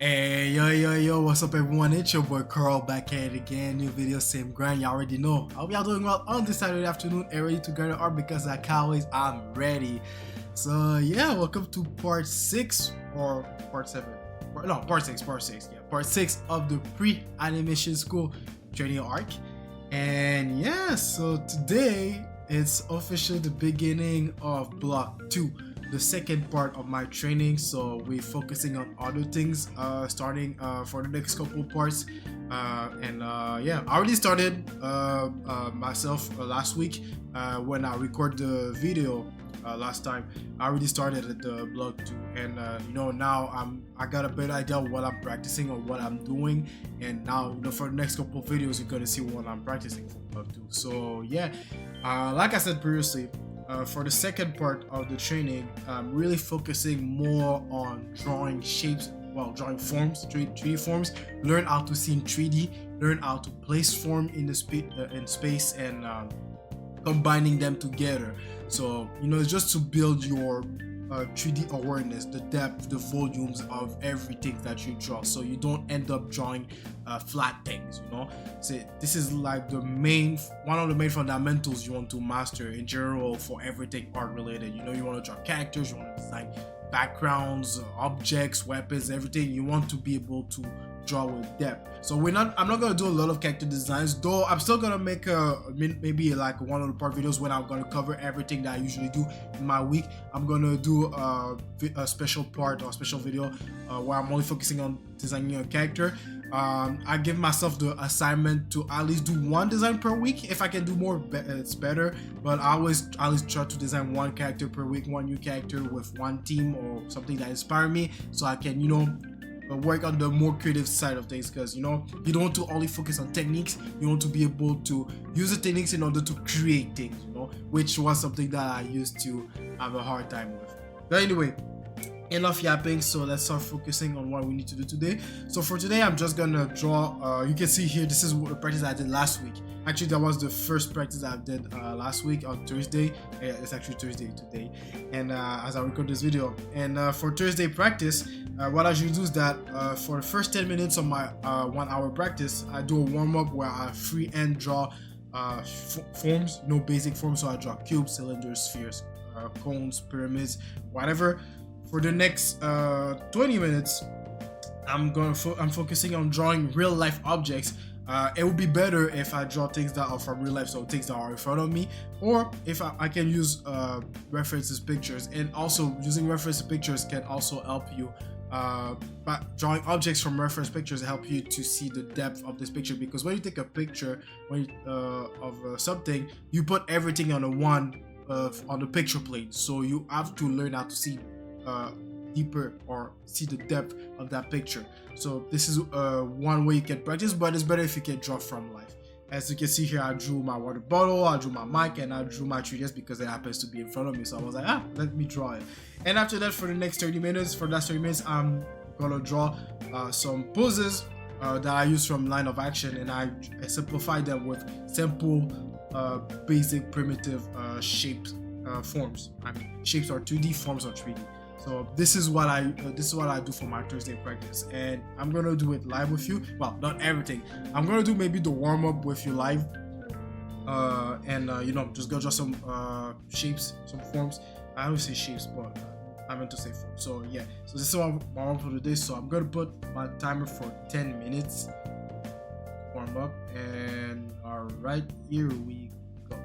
Hey, yo, what's up everyone? It's your boy Carl back at it again. New video, same grind. Y'all already know. I hope y'all doing well on this Saturday afternoon and ready to get it art because like always, I'm ready. So yeah, welcome to part 6 or part 7. Part 6. Yeah, part 6 of the pre-animation school training arc. And yeah, so today it's officially the beginning of block 2, the second part of my training. So we're focusing on other things starting for the next couple parts. Yeah, I already started myself last week when I record the video last time. I already started at the block 2, and now I got a better idea of what I'm practicing or what I'm doing. And now for the next couple of videos you're gonna see what I'm practicing for block 2. So yeah, like I said previously, for the second part of the training, I'm really focusing more on drawing shapes, drawing forms, 3D forms, learn how to see in 3D, learn how to place form in the in space, and combining them together. So it's just to build your 3D awareness, the depth, the volumes of everything that you draw, so you don't end up drawing flat things. So this is like one of the main fundamentals you want to master in general for everything art related. You want to draw characters, you want to design backgrounds, objects, weapons, everything. You want to be able to draw with depth. So I'm not gonna do a lot of character designs, though I'm still gonna make maybe like one of the part videos when I'm gonna cover everything that I usually do in my week. I'm gonna do a special part or special video where I'm only focusing on designing a character. I give myself the assignment to at least do one design per week. If I can do more, it's better, but I always try to design one character per week, one new character with one team or something that inspires me, so I can work on the more creative side of things, because you don't want to only focus on techniques. You want to be able to use the techniques in order to create things, which was something that I used to have a hard time with. But anyway, enough yapping, so let's start focusing on what we need to do today. So for today, I'm just gonna draw. You can see here, this is the practice I did last week. Actually, that was the first practice I did last week on Thursday. It's actually Thursday today, and as I record this video. And for Thursday practice, what I usually do is that for the first 10 minutes of my 1 hour practice, I do a warm-up where I freehand draw forms, basic forms. So I draw cubes, cylinders, spheres, cones, pyramids, whatever. For the next 20 minutes, I'm focusing on drawing real life objects. It would be better if I draw things that are from real life, so things that are in front of me, or if I can use references pictures. And also using reference pictures can also help you, but drawing objects from reference pictures help you to see the depth of this picture, because when you take a picture of something, you put everything on the picture plane, so you have to learn how to see deeper or see the depth of that picture. So this is one way you can practice, but it's better if you can draw from life. As you can see here, I drew my water bottle, I drew my mic, and I drew my tree just because it happens to be in front of me. So I was like, let me draw it. And after that, for the last 30 minutes, I'm gonna draw some poses that I use from Line of Action, and I simplify them with simple, basic, primitive shapes, forms. I mean, shapes are 2D, forms are 3D. So this is what I do for my Thursday practice, and I'm gonna do it live with you. Well, not everything. I'm gonna do maybe the warm up with you live, just go draw some shapes, some forms. I always say shapes, but I meant to say forms. So yeah, so this is what I'm warm up for today. So I'm gonna put my timer for 10 minutes warm up, and all right, here we go.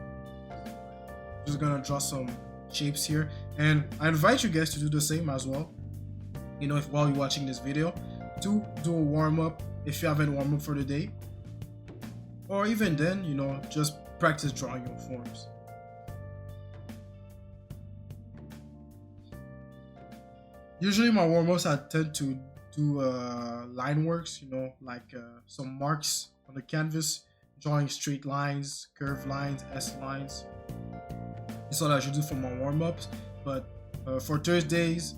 Just gonna draw some shapes here, and I invite you guys to do the same as well. While you're watching this video, to do a warm-up if you haven't warmed up for the day, or even then, just practice drawing your forms. Usually my warm-ups, I tend to do line works, like some marks on the canvas, drawing straight lines, curved lines, S lines. That's all I should do for my warm-ups. But for Thursdays,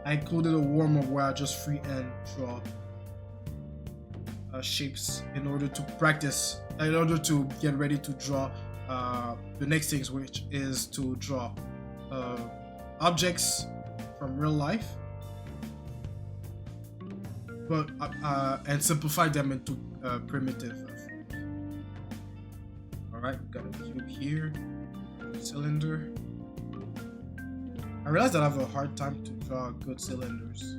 I included a warm-up where I just freehand draw shapes in order to practice, in order to get ready to draw the next things, which is to draw objects from real life, but and simplify them into primitive. All right, we got a cube here, cylinder. I realized that I have a hard time to draw good cylinders.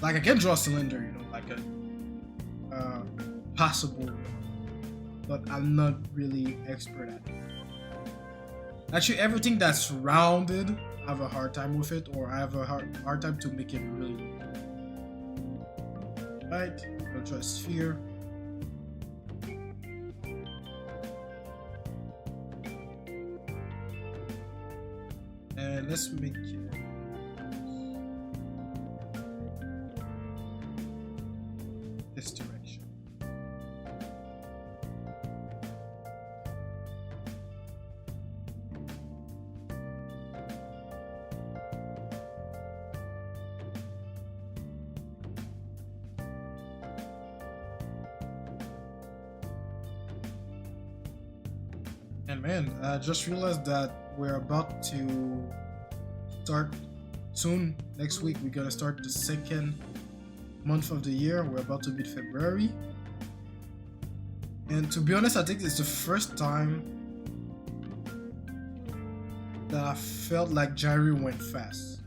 Like I can draw a cylinder, you know, like a passable one, but I'm not really expert at it. Actually, everything that's rounded, I have a hard time with it, or I have a hard time to make it really. Right, I'll draw a sphere. And let's make it this direction. And man, I just realized that we're about to start soon. Next week, we're gonna start the second month of the year. We're about to be February. And to be honest, I think it's the first time that I felt like January went fast.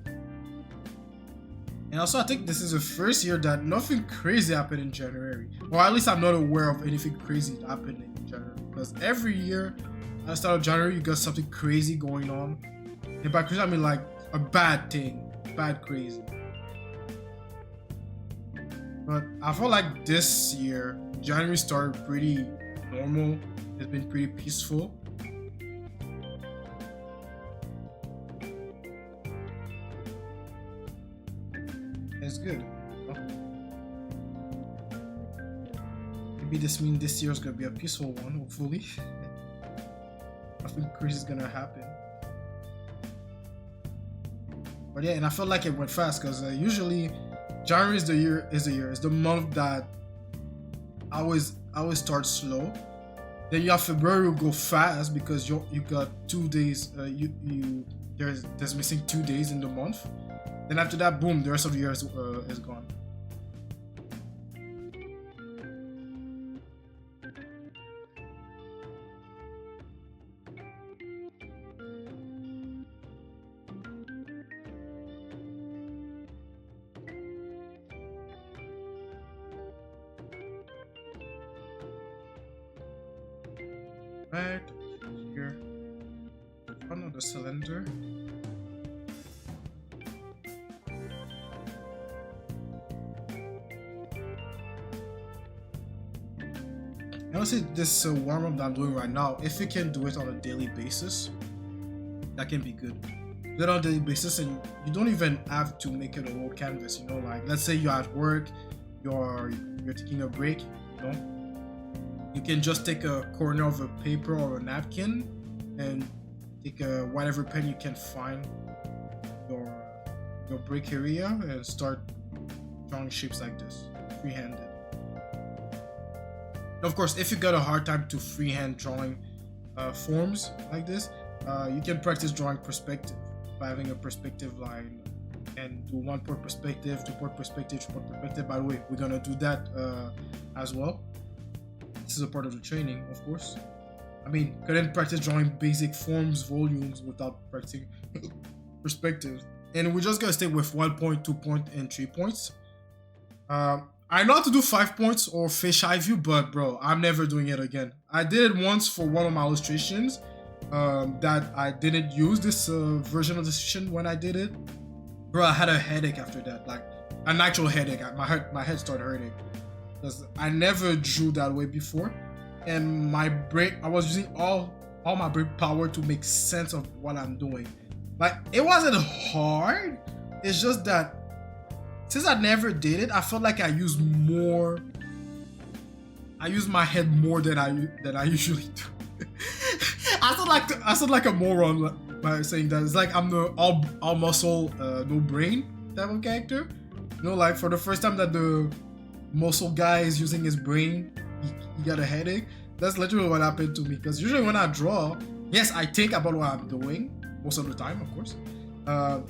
And also, I think this is the first year that nothing crazy happened in January. Or at least I'm not aware of anything crazy happening in January. Because every year, at the start of January, you got something crazy going on. And by crazy, I mean like a bad thing. Bad crazy. But I felt like this year, January started pretty normal. It's been pretty peaceful. It's good. Maybe this means this year is gonna be a peaceful one, hopefully. Nothing crazy is gonna happen. But yeah, and I felt like it went fast because usually January is the month that I always start slow. Then you have February will go fast because you got 2 days. There's missing 2 days in the month. Then after that, boom, the rest of the year is gone. Right here, another cylinder. Honestly, this warm-up that I'm doing right now, if you can do it on a daily basis, that can be good. Do it on a daily basis, and you don't even have to make it a whole canvas. You know, like let's say you're at work, you're taking a break, you know. You can just take a corner of a paper or a napkin and take a whatever pen you can find your break area and start drawing shapes like this, freehanded. Of course, if you got a hard time to freehand drawing forms like this, you can practice drawing perspective by having a perspective line and do 1 point perspective, 2 point perspective, 3 point perspective. By the way, we're gonna do that as well. This is a part of the training, of course. I mean, couldn't practice drawing basic forms, volumes without practicing perspectives. And we're just gonna stay with 1 point, 2 point, and 3 points. I know how to do 5 points or fisheye view, but bro, I'm never doing it again. I did it once for one of my illustrations that I didn't use this version of the illustration when I did it. Bro, I had a headache after that, like an actual headache. My head started hurting. Because I never drew that way before, and my brain, I was using all my brain power to make sense of what I'm doing. Like, it wasn't hard, it's just that since I never did it, I felt like I used my head more than I usually do. I sound like a moron by saying that. It's like I'm the all muscle, no brain type of character. You know, like for the first time that the muscle guy is using his brain, he got a headache. That's literally what happened to me, because usually when I draw, yes, I think about what I'm doing most of the time, of course, Uh,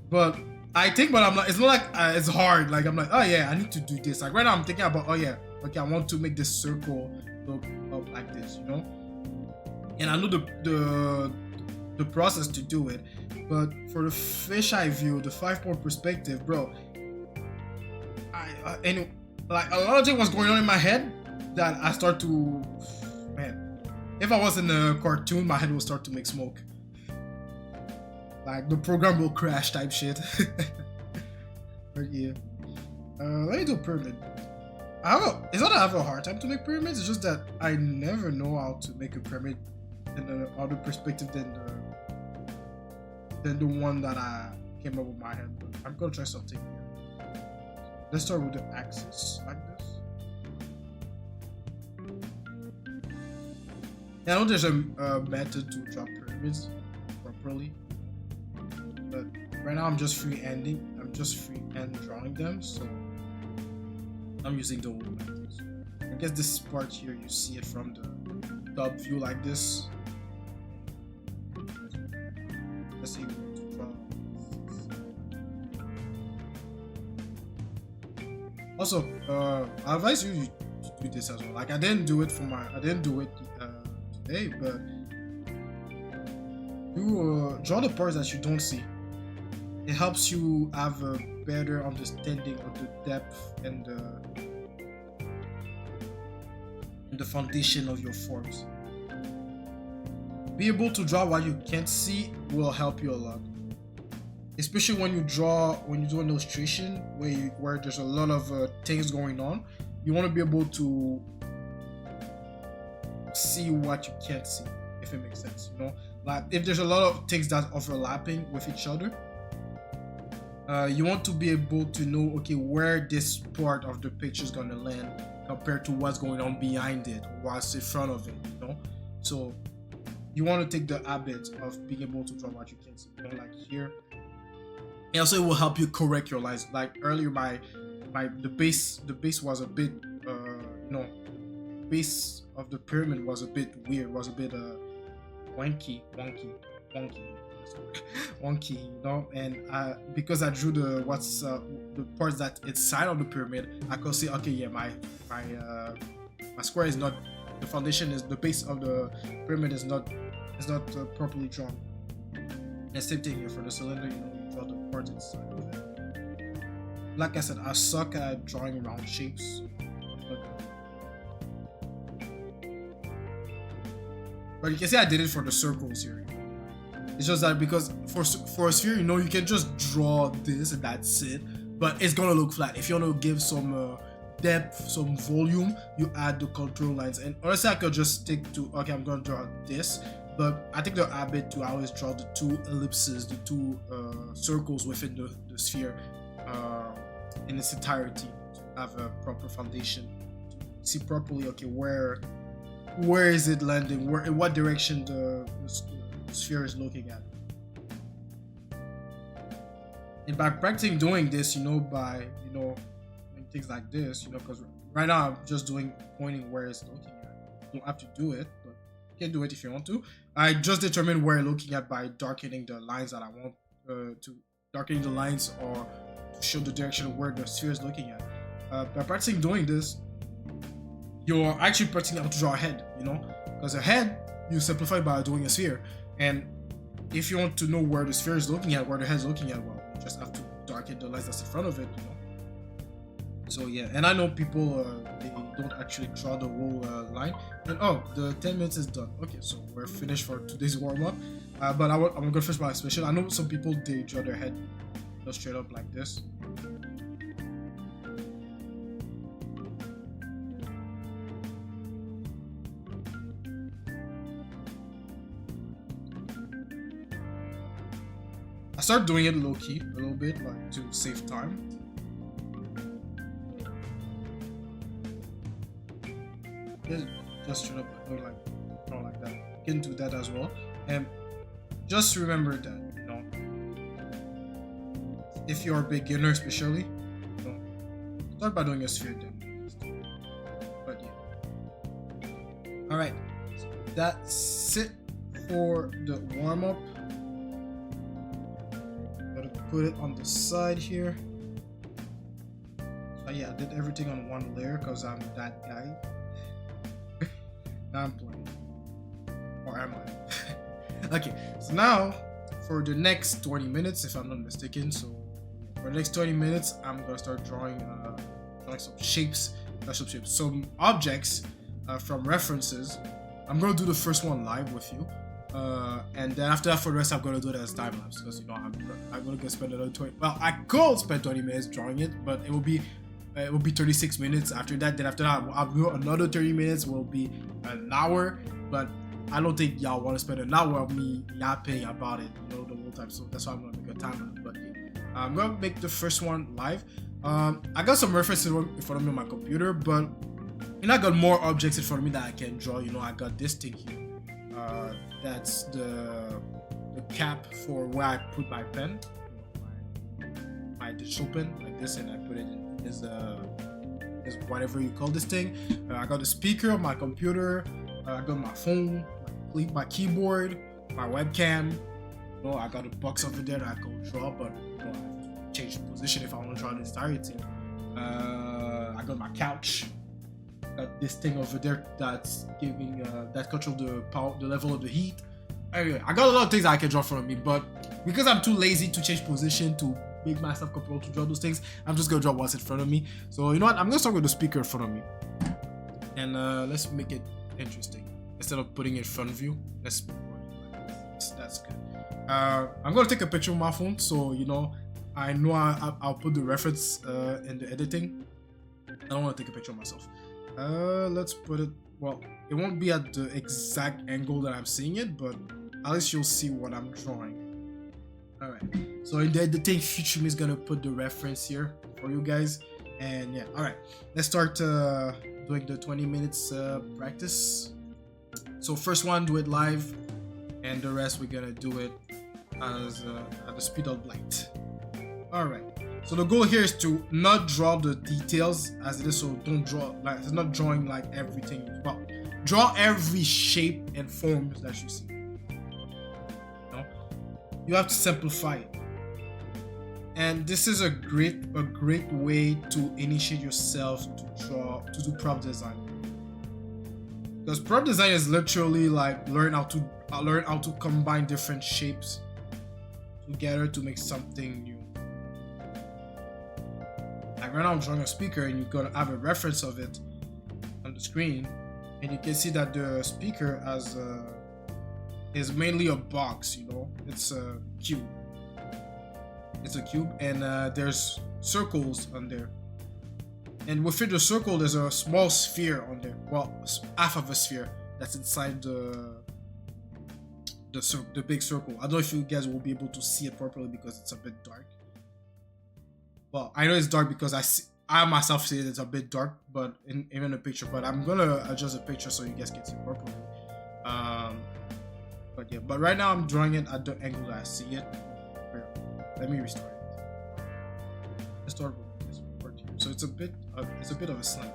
but I think, but I'm like, it's not like it's hard. Like I'm like, oh yeah, I need to do this. Like right now, I'm thinking about, oh yeah, okay, I want to make this circle look up like this, you know. And I know the process to do it. But for the fisheye view, the 5-point perspective, bro, and like a lot of things was going on in my head that I start to, man, if I was in a cartoon, my head will start to make smoke. Like the program will crash type shit. But yeah, let me do a pyramid. It's not that I have a hard time to make pyramids. It's just that I never know how to make a pyramid in another perspective than the one that I came up with my head. But I'm gonna try something here. Let's start with the axis like this. Yeah, I know there's a method to draw pyramids properly, but right now I'm just freehanding. I'm just freehand drawing them, so I'm using the old methods. I guess this part here, you see it from the top view like this. Let's see what to draw. Also, I advise you to do this as well. Like I didn't do it today, but you draw the parts that you don't see. It helps you have a better understanding of the depth and the foundation of your forms. Be able to draw what you can't see will help you a lot, especially when you do an illustration where there's a lot of things going on. You want to be able to see what you can't see, if it makes sense, you know. Like if there's a lot of things that overlapping with each other, you want to be able to know, okay, where this part of the picture is going to land compared to what's going on behind it, what's in front of it, you know. So you want to take the habit of being able to draw what you can see, you know, like here. And also it will help you correct your lines. Like earlier, the base was a bit base of the pyramid was a bit weird, was a bit wonky, you know. And because I drew the parts that inside of the pyramid, I could say, okay, yeah, my square is not, the foundation is, the base of the pyramid is not properly drawn. And same thing here for the cylinder, you know, you draw the parts inside of it. Like I said, I suck at drawing round shapes, but you can see I did it for the circles here. It's just that because for a sphere, you know, you can just draw this and that's it, but it's gonna look flat. If you want to give some depth, some volume, you add the contour lines. And honestly, I could just stick to, okay, I'm gonna draw this, but I think the habit to always draw the two ellipses, the two circles within the sphere in its entirety, to have a proper foundation, to see properly, okay, where is it landing, in what direction the sphere is looking at. And by practicing doing this, you know, by, you know, doing things like this, you know, because right now I'm just pointing where it's looking at. You don't have to do it, but you can do it if you want to. I just determine where I'm looking at by darkening the lines that I want to darkening the lines, or to show the direction of where the sphere is looking at. By practicing doing this, you're actually practicing how to draw a head, you know, because a head you simplify by doing a sphere. And if you want to know where the sphere is looking at, where the head is looking at, well, you just have to darken the lines that's in front of it, you know. So yeah, and I know people they don't actually draw the whole line. And oh, the 10 minutes is done. Okay, so we're finished for today's warm-up. But I'm gonna go finish my explanation. I know some people, they draw their head just straight up like this. I started doing it low-key a little bit, like to save time. Just straight up doing like that. You can do that as well. And just remember that, you know, if you're a beginner especially, you know, start by doing a sphere then. But yeah. Alright. That's it for the warm-up. put it on the side here. So yeah, I did everything on one layer because I'm that guy. Now I'm playing. Or am I? Okay, so now for the next 20 minutes, if I'm not mistaken, so for the next 20 minutes, I'm gonna start drawing some shapes, some objects from references. I'm gonna do the first one live with you. And then after that, for the rest, I'm gonna do it as time lapse because I'm gonna go spend another 20. Well, I could spend 20 minutes drawing it, but it will be 36 minutes after that. Then after that, I'll do another 30 minutes. Will be an hour, but I don't think y'all want to spend an hour of me yapping about it, the whole time. So that's why I'm gonna make a time lapse. But yeah, I'm gonna make the first one live. I got some references in front of me on my computer, but I got more objects in front of me that I can draw. I got this thing here. That's the cap for where I put my pen, my digital pen, like this, and I put it in this whatever you call this thing. I got the speaker on my computer. I got my phone, my keyboard, my webcam. I got a box over there that I can draw, but I have to change the position if I want to draw the entirety. I got my couch. Got this thing over there that's giving that control the level of the heat. Anyway, I got a lot of things I can draw from me, but because I'm too lazy to change position to make myself comfortable to draw those things, I'm just gonna draw what's in front of me. So you know what? I'm gonna start with the speaker in front of me, and let's make it interesting. Instead of putting it in front of you, let's put it like this. That's good. I'm gonna take a picture with my phone, so I know I'll put the reference in the editing. I don't want to take a picture of myself. Let's put it, well, it won't be at the exact angle that I'm seeing it, but at least you'll see what I'm drawing. Alright, so in the editing, Future Me is gonna put the reference here for you guys. And yeah, alright, let's start doing the 20 minutes practice. So first one, do it live, and the rest we're gonna do it as at the speed of light. Alright. So the goal here is to not draw the details as it is, so don't draw, like, it's not drawing like everything, but draw every shape and forms that you see. You have to simplify it. And this is a great way to initiate yourself to do prop design. Because prop design is literally like learn how to combine different shapes together to make something new. Like right now I'm drawing a speaker, and you're gonna have a reference of it on the screen, and you can see that the speaker is mainly a box. It's a cube. It's a cube, and there's circles on there, and within the circle there's a small sphere on there. Well, half of a sphere that's inside the big circle. I don't know if you guys will be able to see it properly because it's a bit dark. Well, I know it's dark because I myself see it's a bit dark, but even the picture. But I'm gonna adjust the picture so you guys can see properly. But yeah, but right now I'm drawing it at the angle that I see it. Let me restart it. Let's start with this part here. So it's a bit of a slant.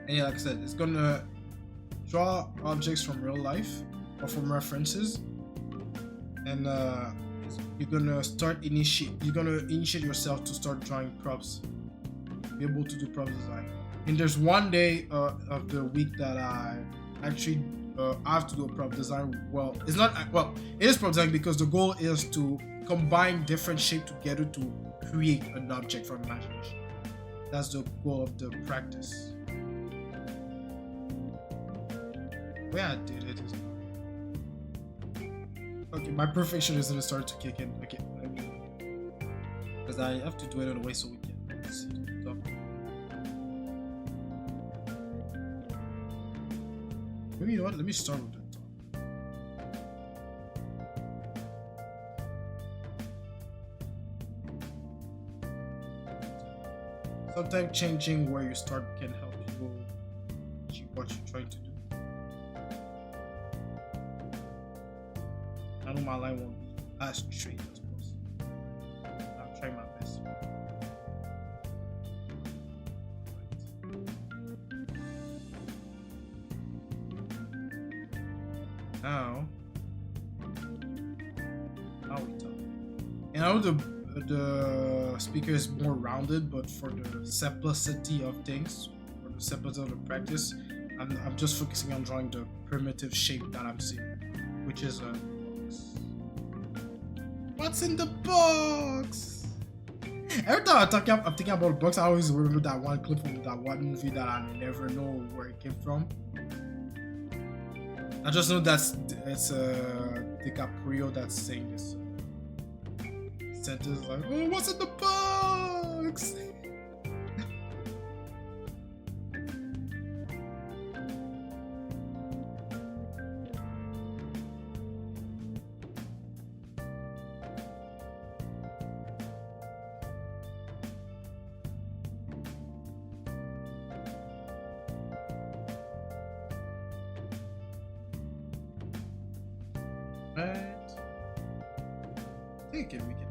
And yeah, like I said, it's gonna draw objects from real life or from references, and you're gonna initiate yourself to start drawing props, be able to do prop design. And there's one day of the week that I actually have to do a prop design. Well, it is prop design because the goal is to combine different shapes together to create an object from imagination. That's the goal of the practice. Where I did it is okay. My perfectionism started to kick in. Okay, because I have to do it in a way so we can see the top. Maybe you know what? Let me start with the top. Sometimes changing where you start can help you achieve what you're trying to do. I know my line won't be as straight as possible. I'll try my best. Now, how we talk. And I know the speaker is more rounded, but for the simplicity of things, for the simplicity of the practice, I'm just focusing on drawing the primitive shape that I'm seeing, which is a box. What's in the box? Every time I'm thinking about books, I always remember that one clip from that one movie that I never know where it came from. I just know it's DiCaprio that's saying this sentence like, "Oh, what's in the box?" Right. I think I can make it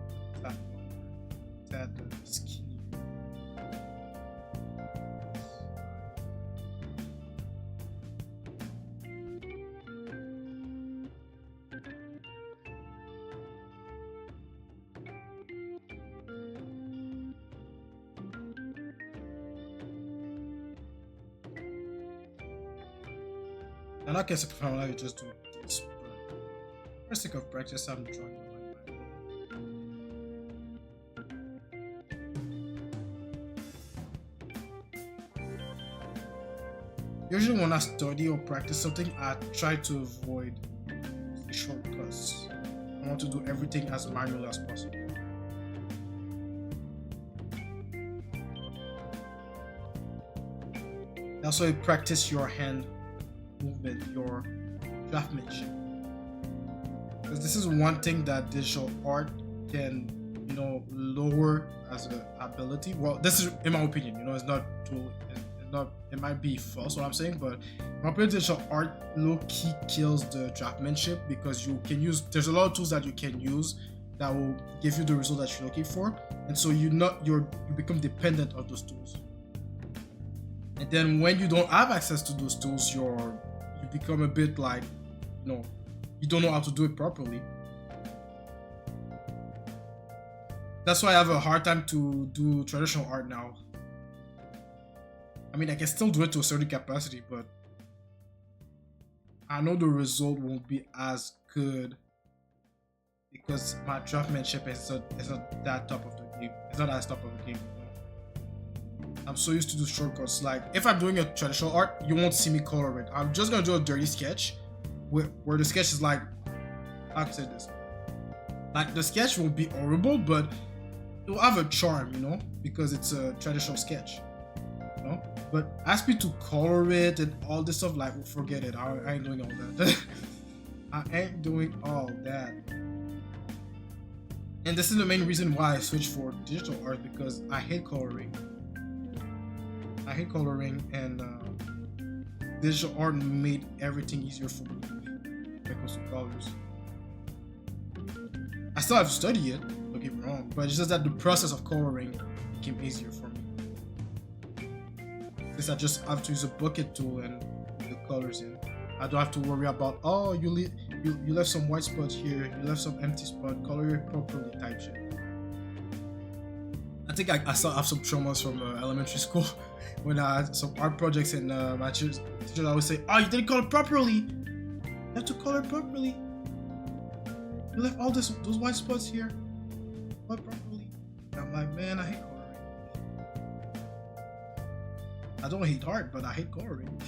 that skinny. And I guess if I just do this. For the sake of practice, I'm drawing my Usually when I study or practice something, I try to avoid the shortcuts. I want to do everything as manual as possible. That's why you practice your hand movement, your draftmanship. Because this is one thing that digital art can, lower as an ability. Well, this is in my opinion. It's not totally, it might be false what I'm saying, but in my opinion, digital art low key kills the draftmanship because there's a lot of tools that you can use that will give you the result that you're looking for, and so you become dependent of those tools. And then when you don't have access to those tools, you become a bit like, you don't know how to do it properly. That's why I have a hard time to do traditional art now. I mean, I can still do it to a certain capacity, but I know the result won't be as good because my draftmanship is not that top of the game. It's not as top of the game. I'm so used to do shortcuts. Like, if I'm doing a traditional art, you won't see me color it. I'm just gonna do a dirty sketch where the sketch is like, how can I say this? Like, the sketch won't be horrible, but it will have a charm, because it's a traditional sketch, But ask me to color it and all this stuff, like, forget it. I ain't doing all that. I ain't doing all that. And this is the main reason why I switched for digital art, because I hate coloring. And digital art made everything easier for me when it comes to colors. I still have to study it, don't get me wrong, but it's just that the process of coloring became easier for me. Because I just have to use a bucket tool and put the colors in. I don't have to worry about, oh, you left some white spots here, you left some empty spot, color it properly type shit. I think I still have some traumas from elementary school when I had some art projects and my teachers always say, oh, you didn't color properly. You have to color properly. You left all those white spots here. Color properly. And I'm like, man, I hate coloring. I don't hate art, but I hate coloring.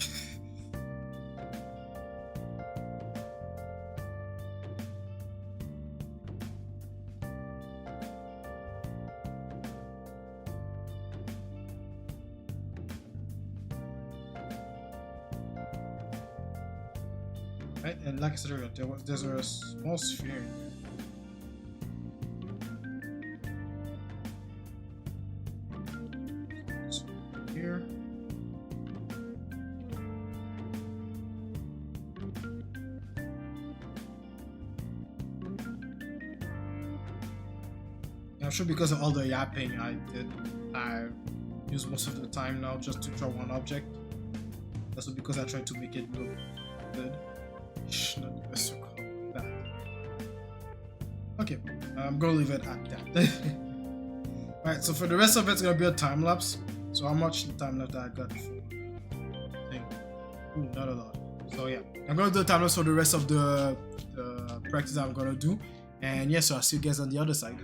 Right? And like I said earlier, there's a small sphere in here. So here. I'm sure because of all the yapping I did, I use most of the time now just to draw one object. That's because I tried to make it look good. not the best to call that. Okay, I'm gonna leave it at that. Alright, so for the rest of it, it's gonna be a time lapse. So how much time left that I got for thing? Ooh, not a lot. So yeah, I'm gonna do a time lapse for the rest of the practice I'm gonna do. And yeah, so I'll see you guys on the other side.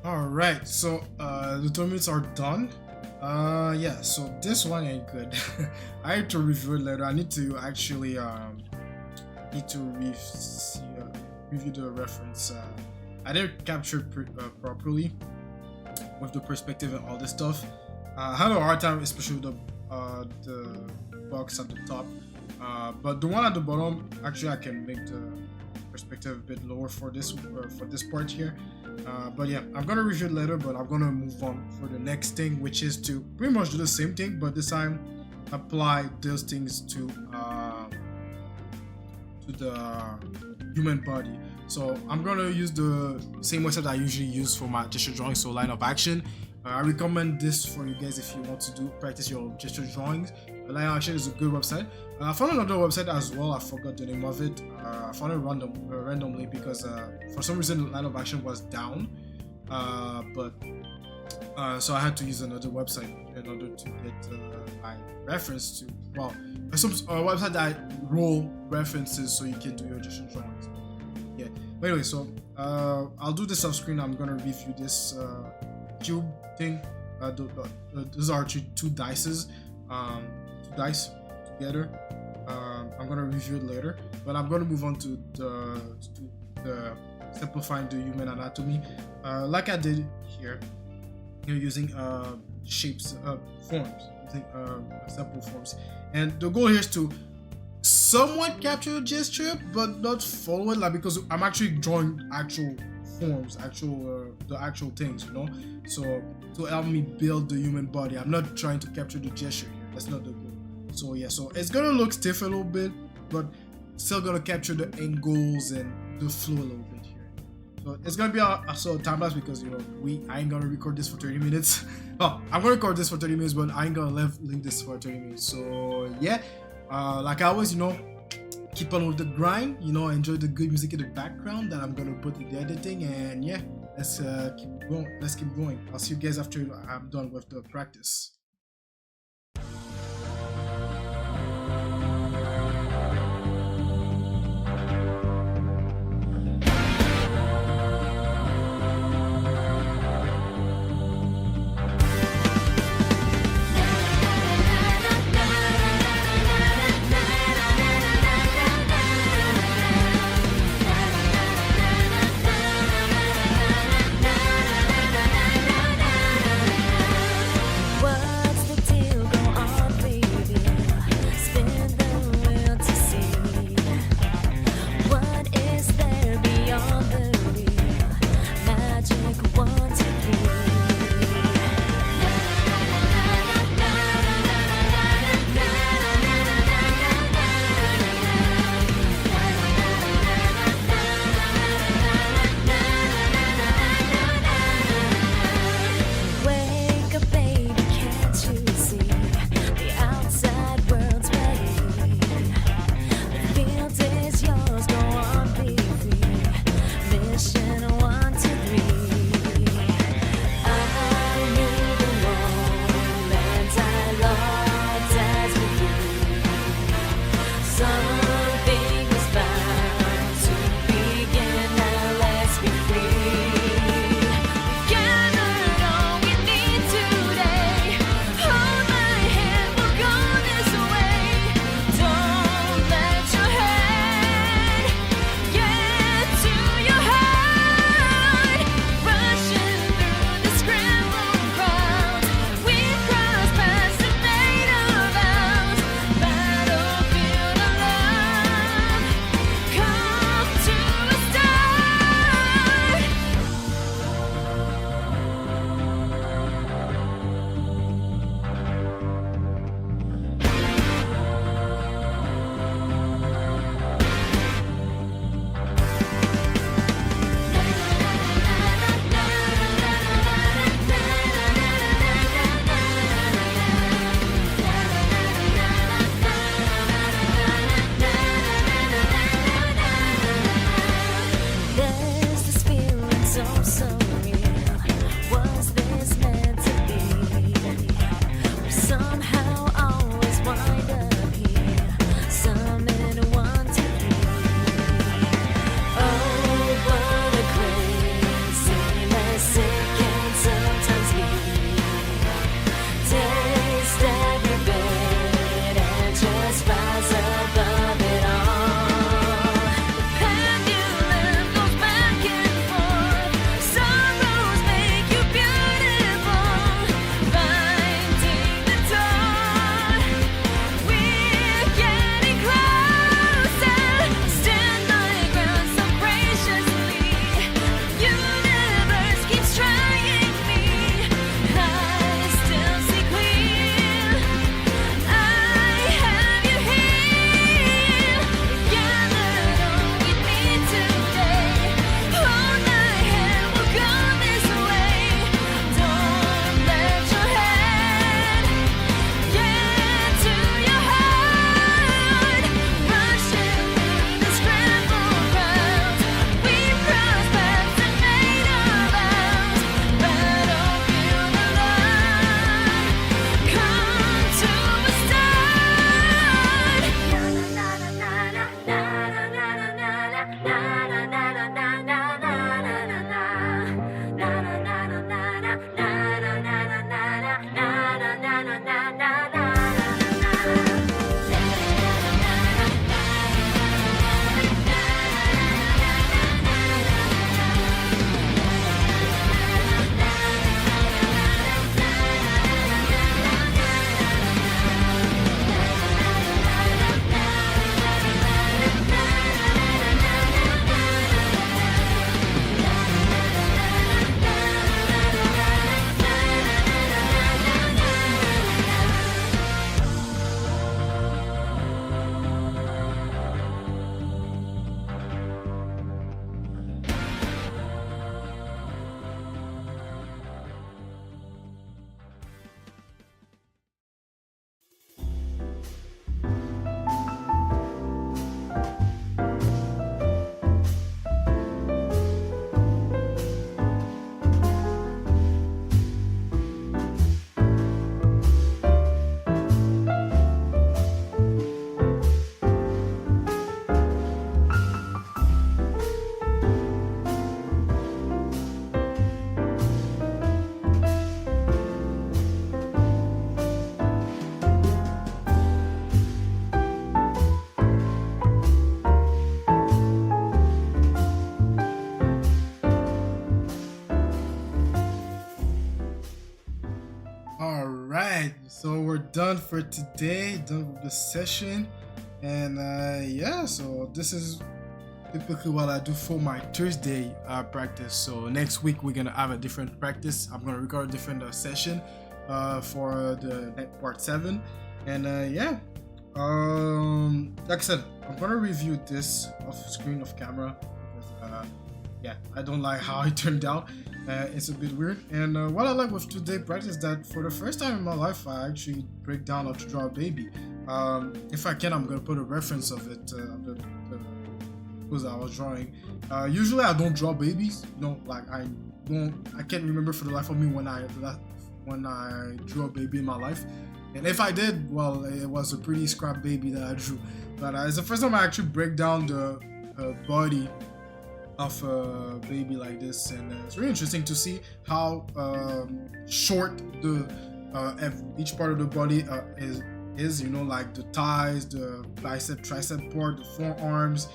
Alright, so the 2 minutes are done. Yeah, so this one ain't good. I have to review it later. I need to actually review the reference. I didn't capture it properly with the perspective and all this stuff. I had a hard time, especially with the box at the top. But the one at the bottom, actually, I can make the perspective a bit lower for this part here. But yeah, I'm gonna review it later, but I'm gonna move on for the next thing, which is to pretty much do the same thing, but this time apply those things to the human body. So I'm gonna use the same website I usually use for my gesture drawings, so Line of Action. I recommend this for you guys if you want to practice your gesture drawings. Line of Action is a good website. I found another website as well. I forgot the name of it. I found it randomly because for some reason Line of Action was down. So I had to use another website in order to get my reference to. Well, some website that roll references so you can do your gesture drawings. Yeah. But anyway, so I'll do this off screen. I'm gonna review this cube thing. Those are two dice together. I'm gonna review it later, but I'm gonna move on to the simplifying the human anatomy, like I did here. You're using shapes, forms, using simple forms, and the goal here is to somewhat capture the gesture, but not follow it, like, because I'm actually drawing actual forms, the actual things, you know. So to help me build the human body, I'm not trying to capture the gesture here. That's not the goal. So yeah, so it's gonna look stiff a little bit, but still gonna capture the angles and the flow a little bit here. So it's gonna be a sort of time lapse because I ain't gonna record this for 30 minutes. Oh, I'm gonna record this for 30 minutes, but I ain't gonna leave this for 30 minutes. So yeah, like I always, keep on with the grind. Enjoy the good music in the background that I'm gonna put in the editing, and yeah, let's keep going. Let's keep going. I'll see you guys after I'm done with the practice. Keeps trying. right, so we're done for today, done with the session. And yeah, so this is typically what I do for my Thursday practice. So next week we're gonna have a different practice. I'm gonna record a different session for the part 7. And yeah, like I said, I'm gonna review this off screen, off camera, because yeah, I don't like how it turned out. It's a bit weird. And what I like with today practice is that for the first time in my life, I actually break down how to draw a baby. If I can, I'm gonna put a reference of it, the pose I was drawing. Usually I don't draw babies, you know, like I can't remember for the life of me when I drew a baby in my life. And if I did, well, it was a pretty scrap baby that I drew. But it's the first time I actually break down the body of a baby like this, and it's really interesting to see how short the each part of the body is, you know, like the thighs, the bicep, tricep part, the forearms,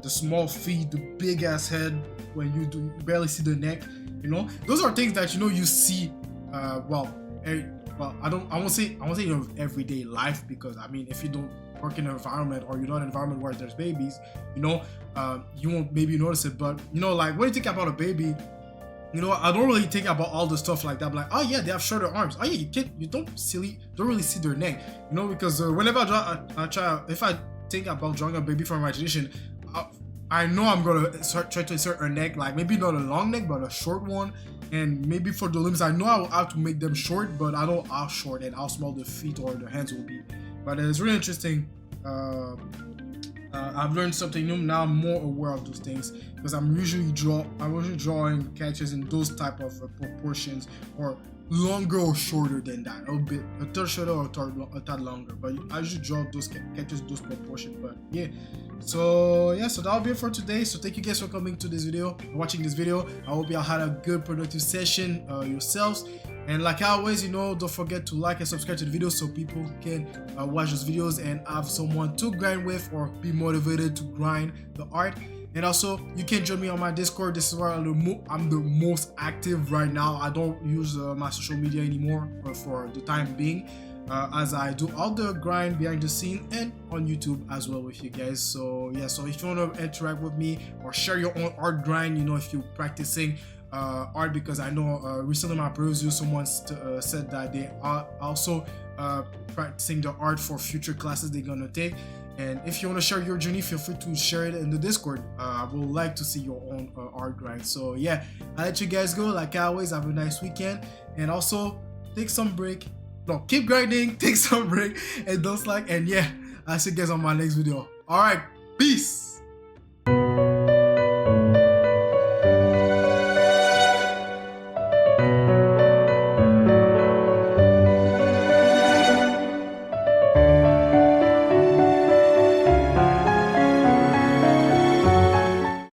the small feet, the big ass head. When you barely see the neck, you know, those are things that, you know, you see well, I won't say your everyday life, because I mean, if you don't work in an environment, or you're not in an environment where there's babies, you know, you won't maybe notice it. But you know, like when you think about a baby, you know, I don't really think about all the stuff like that. I'm like, oh yeah, they have shorter arms. Oh yeah, you don't really see their neck, you know, because whenever if I think about drawing a baby from imagination, I know I'm gonna try to insert a neck, like maybe not a long neck, but a short one. And maybe for the limbs, I know I will have to make them short, but I don't know how short and how small the feet or the hands will be. But it's really interesting. I've learned something new. Now I'm more aware of those things, because I'm usually drawing catches in those type of proportions, or longer or shorter than that, a third shorter or a tad longer. But I usually draw those catches, those proportions. But yeah, so that'll be it for today. So thank you guys for coming to this video, watching this video. I hope y'all had a good productive session yourselves. And like always, you know, don't forget to like and subscribe to the video so people can watch those videos and have someone to grind with, or be motivated to grind the art. And also, you can join me on my Discord. This is where I'm the most active right now. I don't use my social media anymore for the time being, as I do all the grind behind the scene and on YouTube as well with you guys. So yeah, so if you want to interact with me or share your own art grind, you know, if you're practicing art, because I know recently my preview someone said that they are also practicing the art for future classes they're gonna take. And if you want to share your journey, feel free to share it in the Discord. I would like to see your own art grind. So yeah, I'll let you guys go. Like always, have a nice weekend, and also take some break. No, keep grinding, take some break, and don't slack. And yeah, I'll see you guys on my next video. All right, peace.